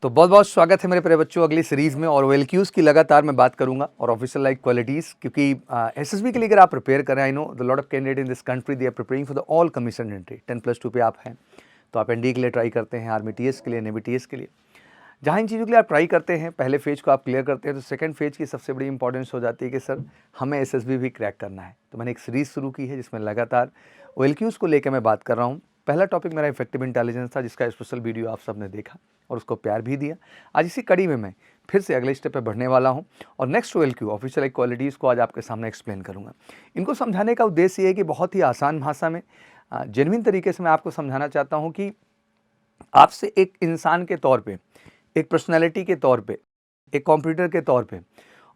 तो बहुत बहुत स्वागत है मेरे प्यारे बच्चों अगली सीरीज में। और OLQs की लगातार मैं बात करूंगा और ऑफिशियल लाइक क्वालिटीज़, क्योंकि SSB के लिए अगर आप प्रिपेयर कर रहे हैं, I know the lot of candidate in this country they are preparing for the all commission entry 10+2 पे आप हैं तो आप NDA के लिए ट्राई करते हैं, आर्मी TS के लिए, नेवी TS के लिए। जहाँ इन चीज़ों के लिए आप ट्राई करते हैं, पहले फेज को आप क्लियर करते हैं तो सेकंड फेज की सबसे बड़ी इंपॉर्टेंस हो जाती है कि सर हमें SSB भी क्रैक करना है। तो मैंने एक सीरीज़ शुरू की है जिसमें लगातार OLQs को लेकर मैं बात कर रहा हूँ। पहला टॉपिक मेरा इफेक्टिव इंटेलिजेंस था, जिसका स्पेशल वीडियो आप सबने देखा और उसको प्यार भी दिया। आज इसी कड़ी में मैं फिर से अगले स्टेप पे बढ़ने वाला हूँ और next OLQ official like qualities को आज आपके सामने एक्सप्लेन करूँगा। इनको समझाने का उद्देश्य ये है कि बहुत ही आसान भाषा में जेन्युइन तरीके से मैं आपको समझाना चाहता हूँ कि आपसे एक इंसान के तौर पे, एक पर्सनैलिटी के तौर पे, एक कॉम्पिटिटर के तौर पे,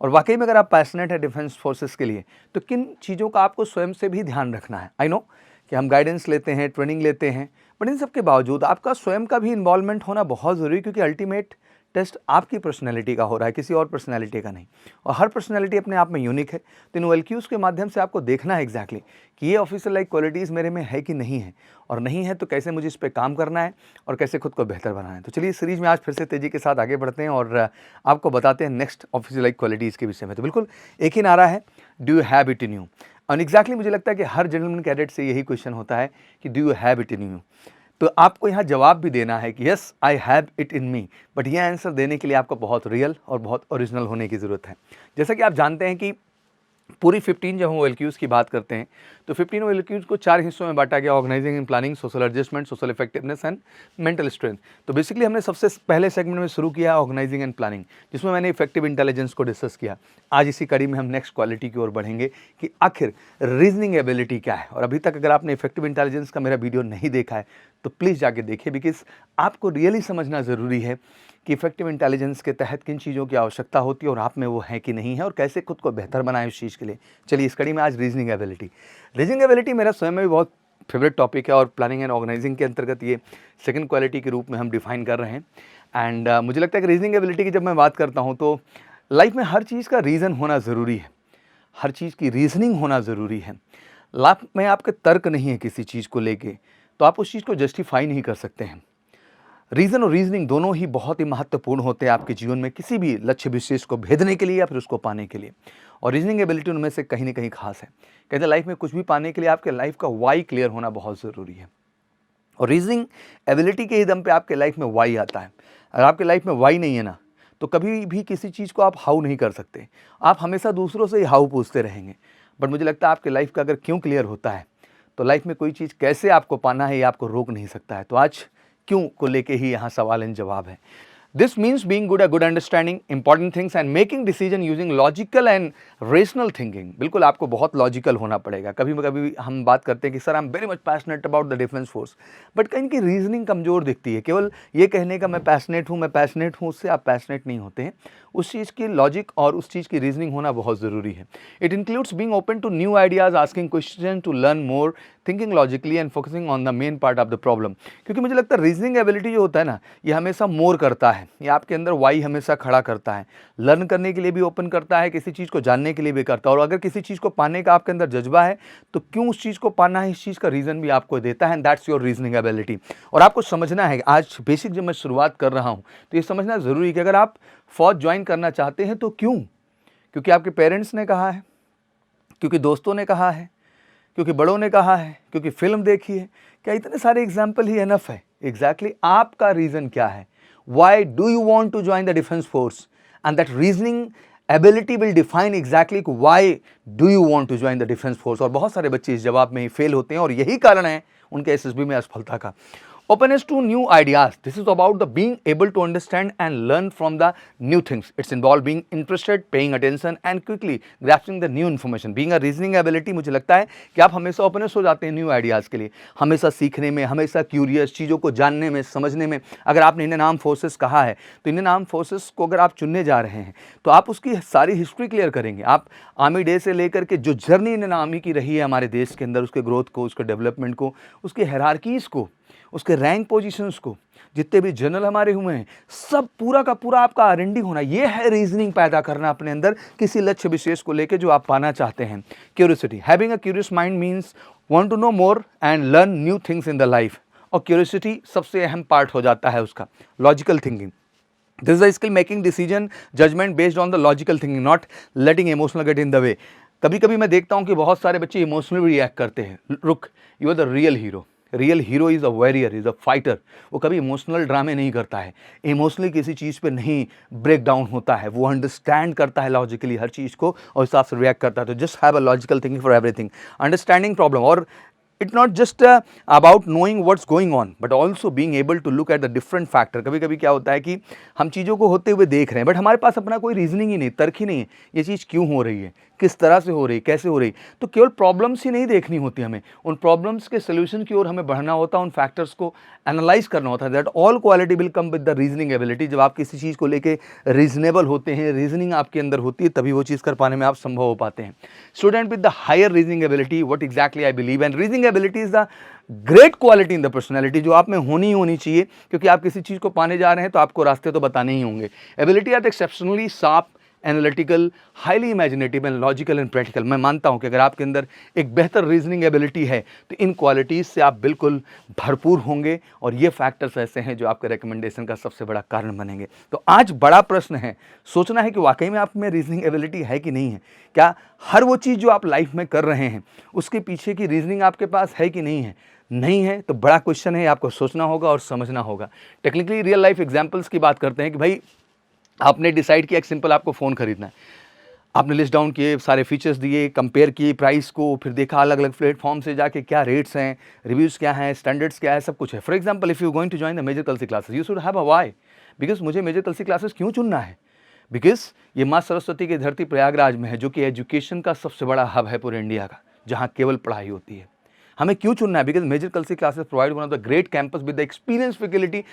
और वाकई में अगर आप पैशनेट है डिफेंस फोर्सेस के लिए तो किन चीज़ों का आपको स्वयं से भी ध्यान रखना है। आई नो कि हम गाइडेंस लेते हैं, ट्रेनिंग लेते हैं, बट इन सब के बावजूद आपका स्वयं का भी इन्वॉल्वमेंट होना बहुत ज़रूरी है, क्योंकि अल्टीमेट टेस्ट आपकी पर्सनैलिटी का हो रहा है, किसी और पर्सनैलिटी का नहीं। और हर पर्सनैलिटी अपने आप में यूनिक है। तो इन OLQs के माध्यम से आपको देखना है एग्जैक्टली कि ये ऑफिशियल लाइक क्वालिटीज़ मेरे में है कि नहीं है, और नहीं है तो कैसे मुझे इस पर काम करना है और कैसे खुद को बेहतर बनाना है। तो चलिए सीरीज में आज फिर से तेज़ी के साथ आगे बढ़ते हैं और आपको बताते हैं नेक्स्ट ऑफिशियल लाइक क्वालिटीज़ के विषय में। तो बिल्कुल एक ही नारा है, do you have it in you. और एग्जैक्टली मुझे लगता है कि हर जेंटलमैन कैडेट से यही क्वेश्चन होता है कि do you have it in you. तो आपको यहाँ जवाब भी देना है कि yes I have it in me, but ये आंसर देने के लिए आपको बहुत रियल और बहुत ओरिजिनल होने की ज़रूरत है। जैसा कि आप जानते हैं कि पूरी 15 जब हम OLQs की बात करते हैं तो 15 OLQs को 4 हिस्सों में बांटा गया: organising and planning, social adjustment, social effectiveness and mental strength. तो बेसिकली हमने सबसे पहले सेगमेंट में शुरू किया ऑर्गेनाइजिंग एंड प्लानिंग, जिसमें मैंने इफेक्टिव इंटेलिजेंस को डिस्कस किया। आज इसी कड़ी में हम नेक्स्ट क्वालिटी की ओर बढ़ेंगे कि आखिर रीजनिंग एबिलिटी क्या है। और अभी तक अगर आपने इफेक्टिव इंटेलिजेंस का मेरा वीडियो नहीं देखा है तो प्लीज़ जाके देखिए, बिकॉज आपको रियली समझना ज़रूरी है कि इफेक्टिव इंटेलिजेंस के तहत किन चीज़ों की आवश्यकता होती है और आप में वो है कि नहीं है, और कैसे खुद को बेहतर बनाएं उस चीज़ के लिए। चलिए इस कड़ी में आज रीजनिंग एबिलिटी मेरा स्वयं में भी बहुत फेवरेट टॉपिक है और प्लानिंग एंड ऑर्गेनाइजिंग के अंतर्गत ये सेकंड क्वालिटी के रूप में हम डिफाइन कर रहे हैं। एंड मुझे लगता है कि रीजनिंग एबिलिटी की जब मैं बात करता हूँ तो लाइफ में हर चीज़ का रीज़न होना ज़रूरी है, हर चीज़ की रीजनिंग होना ज़रूरी है। लाइफ में आपके तर्क नहीं है किसी चीज़ को लेके तो आप उस चीज़ को जस्टिफाई नहीं कर सकते हैं। रीज़न और रीजनिंग दोनों ही बहुत ही महत्वपूर्ण होते हैं आपके जीवन में किसी भी लक्ष्य विशेष को भेदने के लिए या फिर उसको पाने के लिए। और रीजनिंग एबिलिटी उनमें से कहीं ना कहीं खास है। कहते हैं लाइफ में कुछ भी पाने के लिए आपके लाइफ का वाई क्लियर होना बहुत ज़रूरी है, और रीजनिंग एबिलिटी के ही दम पे आपके लाइफ में वाई आता है। अगर आपके लाइफ में वाई नहीं है ना तो कभी भी किसी चीज़ को आप हाउ नहीं कर सकते। आप हमेशा दूसरों से ही हाउ पूछते रहेंगे। बट मुझे लगता है आपके लाइफ का अगर क्यों क्लियर होता है तो लाइफ में कोई चीज़ कैसे आपको पाना है ये आपको रोक नहीं सकता है। तो आज क्यों को लेके ही यहाँ सवाल एंड जवाब है। This means being good at good understanding important things and making decision using logical and rational thinking. बिल्कुल आपको बहुत लॉजिकल होना पड़ेगा। कभी कभी हम बात करते हैं कि sir I am very much passionate about the defence force, but कहीं की रीजनिंग कमजोर दिखती है। केवल ये कहने का मैं पैशनेट हूँ उससे आप पैशनेट नहीं होते हैं। उस चीज़ की लॉजिक और उस चीज़ की रीजनिंग होना बहुत ज़रूरी है। It includes being open to new ideas, asking question to learn more, thinking logically and focusing on the main part of the problem. क्योंकि मुझे लगता है रीजनिंग एबिलिटी जो होता है ना, ये हमेशा मोर करता है, ये आपके अंदर वाई हमेशा खड़ा करता है। लर्न करने के लिए भी ओपन करता है, किसी चीज़ को जानने के लिए भी करता है। और अगर किसी चीज़ को पाने का आपके अंदर जज्बा है तो क्यों उस चीज़ को पाना है इस चीज़ का रीज़न भी आपको देता है। And that's your reasoning ability. और आपको समझना है, आज बेसिक जब मैं शुरुआत कर रहा हूँ तो ये समझना ज़रूरी है कि अगर आप फौज ज्वाइन करना चाहते हैं तो क्यों? क्योंकि आपके पेरेंट्स ने कहा है, क्योंकि दोस्तों ने कहा है, क्योंकि बड़ों ने कहा है, क्योंकि फिल्म देखी है। क्या इतने सारे एग्जाम्पल ही एनफ है? एग्जैक्टली आपका रीज़न क्या है? Why do you want to join the defence force? And that reasoning ability will define exactly why do you want to join the defence force. और बहुत सारे बच्चे इस जवाब में ही फेल होते हैं और यही कारण है उनके SSB में असफलता का। Openness to new ideas. This is about the being able to understand and learn from the new things. It's involved being interested, paying attention and quickly grasping the new information. Being a reasoning ability, मुझे लगता है कि आप हमेशा openness हो जाते हैं new ideas के लिए, हमेशा सीखने में, हमेशा क्यूरियस, चीज़ों को जानने में, समझने में। अगर आपने इंडियन आर्म फोर्सेस कहा है तो इंडियन आर्म फोर्सेस को अगर आप चुनने जा रहे हैं तो आप उसकी सारी हिस्ट्री क्लियर करेंगे। आप आर्मी डे से लेकर के जो जर्नी इंडियन आर्मी की रही है हमारे देश के अंदर, उसके ग्रोथ को, उसके डेवलपमेंट को, उसके हायरार्कीज़ को, उसके रैंक पोजीशंस को, जितने भी जनरल हमारे हुए हैं, सब पूरा का पूरा आपका R&D होना। ये है रीजनिंग पैदा करना अपने अंदर किसी लक्ष्य विशेष को लेकर जो आप पाना चाहते हैं। Curiosity, having a curious mind means want to know more and learn new things in the life. और क्यूरियोसिटी सबसे अहम पार्ट हो जाता है उसका। Logical thinking, this is the skill making decision judgement based on the logical thinking, not letting emotional get in the way. कभी कभी मैं देखता हूँ कि बहुत सारे बच्चे इमोशनली रिएक्ट करते हैं। रुक, you are the real hero. Real hero is a warrior, is a fighter. वो कभी इमोशनल ड्रामे नहीं करता है, इमोशनली किसी चीज़ पे नहीं ब्रेक डाउन होता है, वो अंडरस्टैंड करता है लॉजिकली हर चीज़ को और हिसाब से रिएक्ट करता है। तो just have a logical thinking for everything, understanding problem, और it's not just about knowing what's going on but also being able to look at the different factor। कभी कभी क्या होता है कि हम चीज़ों को होते हुए देख रहे हैं बट हमारे पास अपना कोई रीजनिंग ही नहीं, तर्क ही नहीं है, ये चीज़ क्यों हो रही है, किस तरह से हो रही है, कैसे हो रही। तो केवल प्रॉब्लम्स ही नहीं देखनी होती हमें, उन प्रॉब्लम्स के सोल्यूशन की ओर हमें बढ़ना होता है, उन फैक्टर्स को एनालाइज करना होता है। That all quality will come with the reasoning ability. जब आप किसी चीज़ को लेके रीजनेबल होते हैं, रीजनिंग आपके अंदर होती है, तभी वो चीज़ कर पाने में आप संभव हो पाते हैं। Student with the higher reasoning ability, what exactly I believe, and reasoning ability is the great quality in the personality, जो आप में होनी चाहिए, क्योंकि आप किसी चीज़ को पाने जा रहे हैं तो आपको रास्ते तो बताने ही होंगे। Ability are exceptionally sharp, analytical, highly imaginative and logical and practical. मैं मानता हूं कि अगर आपके अंदर एक बेहतर रीजनिंग एबिलिटी है तो इन क्वालिटीज़ से आप बिल्कुल भरपूर होंगे और ये फैक्टर्स ऐसे हैं जो आपके रिकमेंडेशन का सबसे बड़ा कारण बनेंगे। तो आज बड़ा प्रश्न है, सोचना है कि वाकई में आप में रीजनिंग एबिलिटी है कि नहीं है। क्या हर वो चीज़ जो आप लाइफ में कर रहे हैं उसके पीछे की रीजनिंग आपके पास है कि नहीं है। नहीं है तो बड़ा क्वेश्चन है, आपको सोचना होगा और समझना होगा। टेक्निकली रियल लाइफ एग्जांपल्स की बात करते हैं कि भाई आपने डिसाइड किया एक सिंपल आपको फ़ोन खरीदना है, आपने लिस्ट डाउन किए, सारे फीचर्स दिए, कंपेयर किए प्राइस को, फिर देखा अलग अलग प्लेटफॉर्म से जाके क्या रेट्स हैं, रिव्यूज़ क्या हैं, स्टैंडर्ड्स क्या है, सब कुछ है। For example if you going to join the major Kalsi classes, you should have a why, because मुझे मेजर कलसी क्लासेस क्यों चुनना है, बिकॉज ये माँ सरस्वती की धरती प्रयागराज में है, जो कि एजुकेशन का सबसे बड़ा हब है पूरे इंडिया का, जहाँ केवल पढ़ाई होती है। हमें क्यों चुनना है, because major Kalsi classes provide one of the great campus with the experience faculty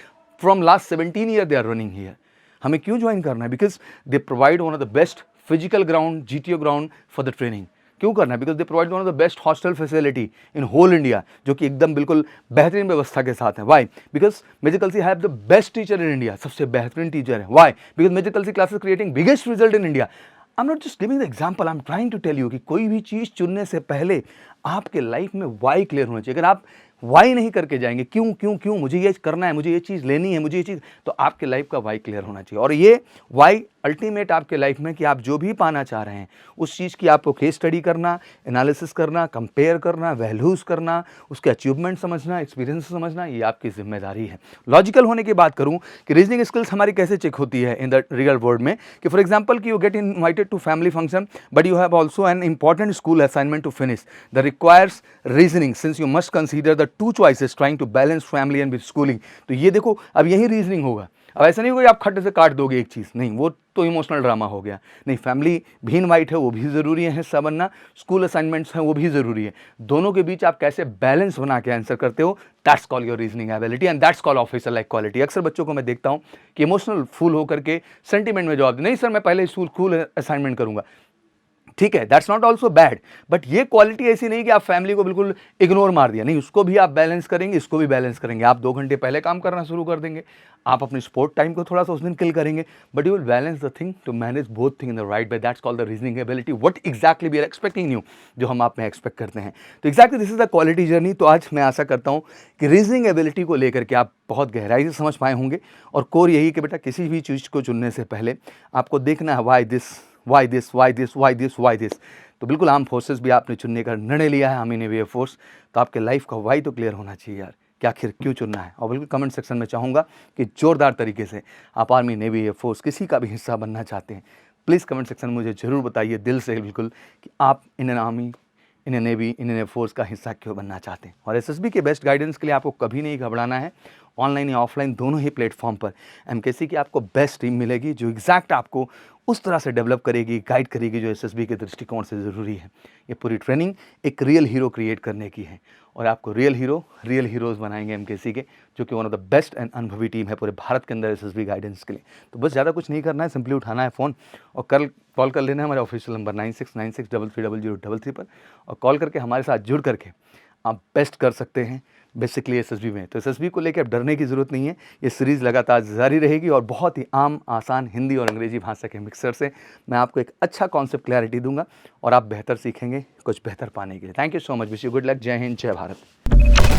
from last 17 year they are running here. हमें क्यों ज्वाइन करना है, because they provide one of the best physical ground, GTO ground for the training. क्यों करना है, because they provide one of the best hostel facility in whole India, जो कि एकदम बिल्कुल बेहतरीन व्यवस्था के साथ है। Why, because major Kalsi have the best teacher in India, सबसे बेहतरीन टीचर है। Why, because major Kalsi classes creating biggest result in India. I am not just giving the example, I am trying to tell you कि कोई भी चीज़ चुनने से पहले आपके लाइफ में वाई क्लियर होना चाहिए। अगर आप वाई नहीं करके जाएंगे, क्यों क्यों क्यों मुझे ये करना है, मुझे ये चीज़ लेनी है, मुझे ये चीज़, तो आपके लाइफ का वाई क्लियर होना चाहिए। और ये वाई अल्टीमेट आपके लाइफ में कि आप जो भी पाना चाह रहे हैं उस चीज़ की आपको केस स्टडी करना, एनालिसिस करना, कंपेयर करना, वैल्यूज़ करना, उसके अचीवमेंट समझना, एक्सपीरियंस समझना, ये आपकी जिम्मेदारी है। लॉजिकल होने की बात करूँ कि रीजनिंग स्किल्स हमारी कैसे चेक होती है इन द रियल वर्ल्ड में, कि फॉर एग्जाम्पल कि you get invited to family function but you have also an important school assignment to finish the requires reasoning since you must consider the two choices trying to balance family and with schooling. तो ये देखो, अब यही reasoning होगा। अब ऐसा नहीं होगा कि आप खट से काट दोगे एक चीज़, नहीं, वो तो इमोशनल ड्रामा हो गया। नहीं, फैमिली भी इनवाइट है, वो भी ज़रूरी है हिस्सा बनना, स्कूल असाइनमेंट्स हैं वो भी ज़रूरी है। दोनों के बीच आप कैसे बैलेंस बना के आंसर करते हो, that's call your reasoning ability and that's call officer like quality. अक्सर बच्चों को मैं देखता हूँ कि इमोशनल फूल होकर के सेंटीमेंट में जवाब दे, नहीं सर मैं पहले स्कूल असाइनमेंट करूँगा, ठीक है, that's not also bad, but ये क्वालिटी ऐसी नहीं कि आप फैमिली को बिल्कुल इग्नोर मार दिया, नहीं, उसको भी आप बैलेंस करेंगे, इसको भी बैलेंस करेंगे। आप 2 घंटे पहले काम करना शुरू कर देंगे, आप अपनी स्पोर्ट टाइम को थोड़ा सा उस दिन किल करेंगे, but you will balance the thing to manage both thing in the right way. That's called the reasoning ability, what exactly we are expecting you, जो हम आप में एक्सपेक्ट करते हैं। तो exactly this is the quality journey. तो आज मैं आशा करता हूँ कि रीजनिंग एबिलिटी को लेकर के आप बहुत गहराई से समझ पाए होंगे, और कोर यही कि बेटा किसी भी चीज़ को चुनने से पहले आपको देखना है why this, why this, why this, why this, why this. तो बिल्कुल आर्म फोर्सेस भी आपने चुनने का निर्णय लिया है, आर्मी नेवी एयर फोर्स, तो आपके लाइफ का वाई तो क्लियर होना चाहिए यार, कि आखिर क्यों चुनना है। और बिल्कुल कमेंट सेक्शन में चाहूँगा कि जोरदार तरीके से आप आर्मी नेवी एयर फोर्स किसी का भी हिस्सा बनना चाहते हैं, प्लीज़ कमेंट सेक्शन में मुझे ज़रूर बताइए दिल से बिल्कुल कि आप Indian army, Indian navy, Indian air force का हिस्सा क्यों बनना चाहते हैं। और एसएसबी के बेस्ट गाइडेंस के लिए आपको कभी नहीं घबराना है, ऑनलाइन या ऑफलाइन दोनों ही प्लेटफॉर्म पर एमकेसी की आपको बेस्ट टीम मिलेगी, जो एग्जैक्ट आपको उस तरह से डेवलप करेगी, गाइड करेगी जो एसएसबी के दृष्टिकोण से ज़रूरी है। ये पूरी ट्रेनिंग एक रियल हीरो क्रिएट करने की है, और आपको रियल हीरोज़ बनाएंगे एमकेसी के, जो कि one of the best and अनुभवी टीम है पूरे भारत के अंदर एसएसबी गाइडेंस के लिए। तो बस ज़्यादा कुछ नहीं करना है, सिंपली उठाना है फ़ोन और कॉल कर लेना है हमारे ऑफिशियल नंबर 9696330003 पर, और कॉल करके हमारे साथ जुड़ करके आप बेस्ट कर सकते हैं बेसिकली एसएसबी में। तो एसएसबी को लेकर अब डरने की ज़रूरत नहीं है, ये सीरीज़ लगातार जारी रहेगी, और बहुत ही आम आसान हिंदी और अंग्रेजी भाषा के मिक्सर से मैं आपको एक अच्छा कॉन्सेप्ट क्लैरिटी दूंगा, और आप बेहतर सीखेंगे कुछ बेहतर पाने के लिए। Thank you so much, wish you good luck, जय हिंद, जय भारत।